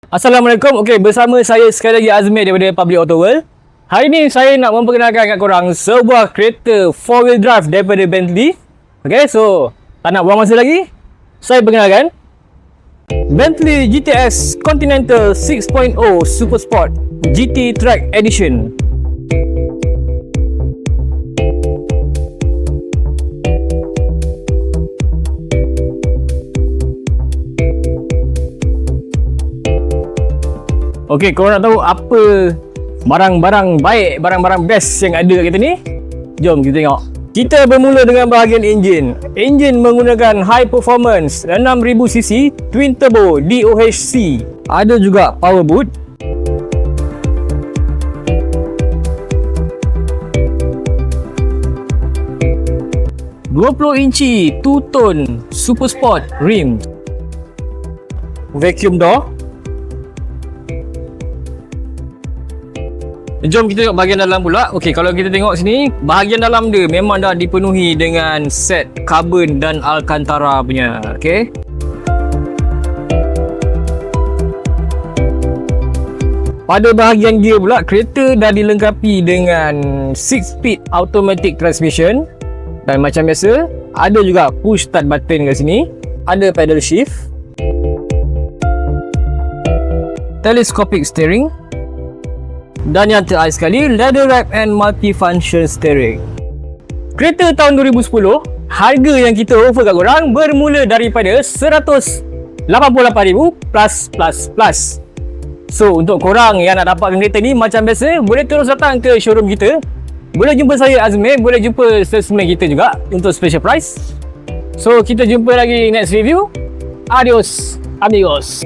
Assalamualaikum. Okey, bersama saya sekali lagi Azmi daripada Public Auto World. Hari ni saya nak memperkenalkan kat korang sebuah kereta 4-wheel drive daripada Bentley. Okey, so tak nak buang masa lagi, saya perkenalkan Bentley GTS Continental 6.0 Super Sport GT Track Edition. Okey, korang nak tahu apa barang-barang baik, barang-barang best yang ada kat kita ni? Jom kita tengok. Kita bermula dengan bahagian enjin. Enjin menggunakan high performance 6000cc twin turbo DOHC. Ada juga power boot. ...20 inci two-tone super sport rim. Vacuum door. Jom kita tengok bahagian dalam pula. Okey, kalau kita tengok sini, bahagian dalam dia memang dah dipenuhi dengan set carbon dan Alcantara punya. Okey. Pada bahagian gear pula, kereta dah dilengkapi dengan 6-speed automatic transmission. Dan macam biasa, ada juga push start button kat sini. Ada pedal shift. Telescopic steering. Dan yang terakhir sekali, leather wrap and multifunction steering. Kereta tahun 2010, harga yang kita offer kat korang bermula daripada 188,000 plus. So, untuk korang yang nak dapatkan kereta ni, macam biasa, boleh terus datang ke showroom kita. Boleh jumpa saya Azmi, boleh jumpa salesman kita juga untuk special price. So, kita jumpa lagi next review. Adios, amigos.